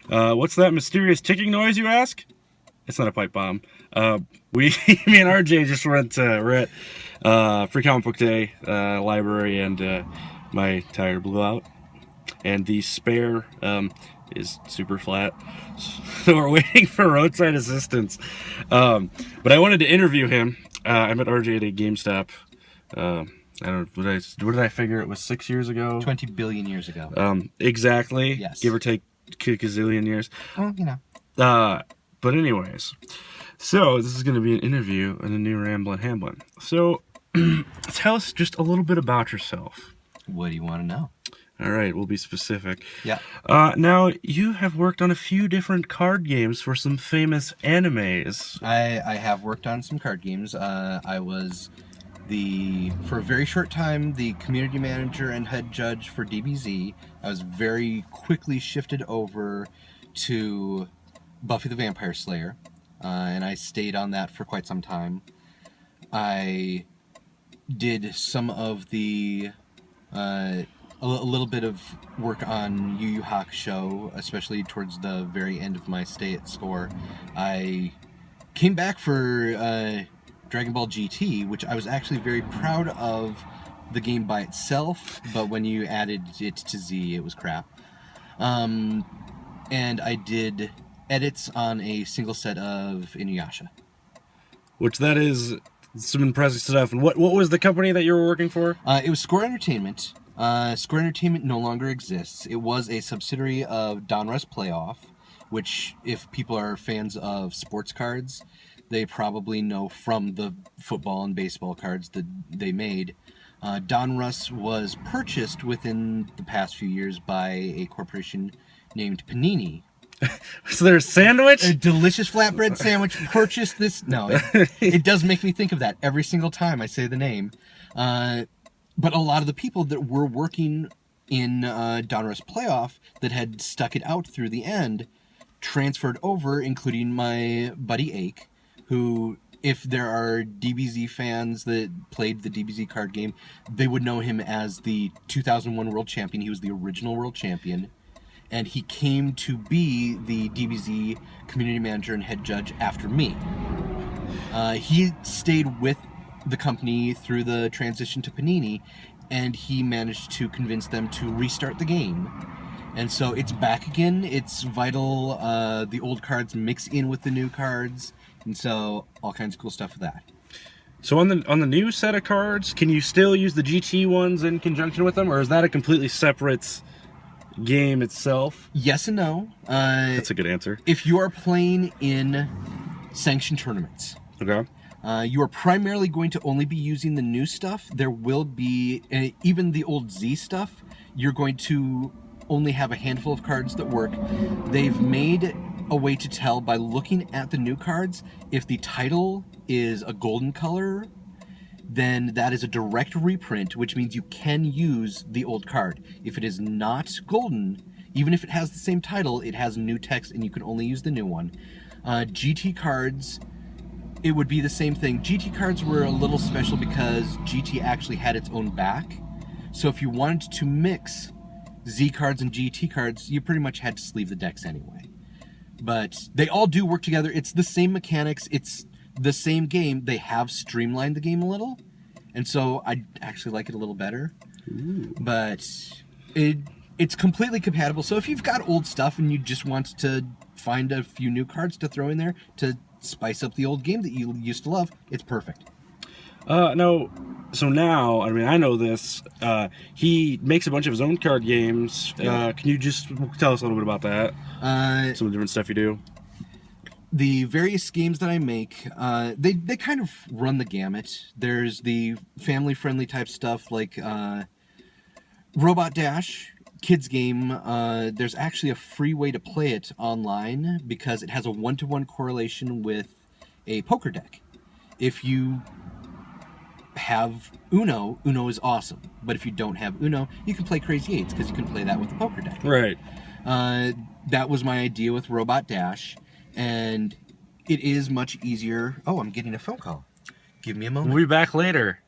What's that mysterious ticking noise, you ask? It's not a pipe bomb. Me and RJ just we're at Free Comic Book Day library, and my tire blew out, and the spare is super flat, so we're waiting for roadside assistance. But I wanted to interview him. I met RJ at a GameStop. I don't know, what did I figure? It was 6 years ago? 20 billion years ago. Exactly. Yes. Give or take a gazillion years. Well, you know. But anyways, so this is going to be an interview in the new Ramblin Hamblin. So tell us just a little bit about yourself. What do you want to know? All right, we'll be specific. Yeah. Now, you have worked on a few different card games for some famous animes. I have worked on some card games. I was for a very short time, the community manager and head judge for DBZ. I was very quickly shifted over to Buffy the Vampire Slayer, and I stayed on that for quite some time. I did some of the a little bit of work on Yu Yu Hakusho, especially towards the very end of my stay at SCORE. I came back for Dragon Ball GT, which I was actually very proud of the game by itself, but when you added it to Z, it was crap. And I did edits on a single set of Inuyasha. Which that is some impressive stuff. And what was the company that you were working for? It was SCORE Entertainment. SCORE Entertainment no longer exists. It was a subsidiary of Donruss Playoff, which, if people are fans of sports cards, they probably know from the football and baseball cards that they made. Donruss was purchased within the past few years by a corporation named Panini. So there's a sandwich? A delicious flatbread sandwich purchased this. No, it does make me think of that every single time I say the name. But a lot of the people that were working in Donruss Playoff that had stuck it out through the end transferred over, including my buddy Ake, who, if there are DBZ fans that played the DBZ card game, they would know him as the 2001 world champion. He was the original world champion, and he came to be the DBZ community manager and head judge after me. He stayed with the company through the transition to Panini, and he managed to convince them to restart the game. And so it's back again. It's vital. The old cards mix in with the new cards, and so all kinds of cool stuff with that. So on the new set of cards, can you still use the GT ones in conjunction with them, or is that a completely separate game itself? Yes and no. That's a good answer. If you are playing in sanctioned tournaments, Okay. you are primarily going to only be using the new stuff. There will be, even the old Z stuff, you're going to only have a handful of cards that work. They've made a way to tell by looking at the new cards. If the title is a golden color, then that is a direct reprint, which means you can use the old card. If it is not golden, even if it has the same title, it has new text and you can only use the new one. GT cards, it would be the same thing. GT cards were a little special because GT actually had its own back. So if you wanted to mix Z cards and GT cards, you pretty much had to sleeve the decks anyway. But they all do work together. It's the same mechanics. It's the same game. They have streamlined the game a little, and so I actually like it a little better. Ooh. But it's completely compatible. So if you've got old stuff and you just want to find a few new cards to throw in there to spice up the old game that you used to love, it's perfect. No. So now, I mean, I know this. He makes a bunch of his own card games. Yeah. Can you just tell us a little bit about that? Some of the different stuff you do. The various games that I make, they kind of run the gamut. There's the family-friendly type stuff like Robot Dash, kids game. There's actually a free way to play it online because it has a one-to-one correlation with a poker deck. If you have Uno is awesome. But if you don't have Uno, you can play Crazy Eights because you can play that with the poker deck. Right. That was my idea with Robot Dash, and it is much easier. Oh, I'm getting a phone call. Give me a moment. We'll be back later.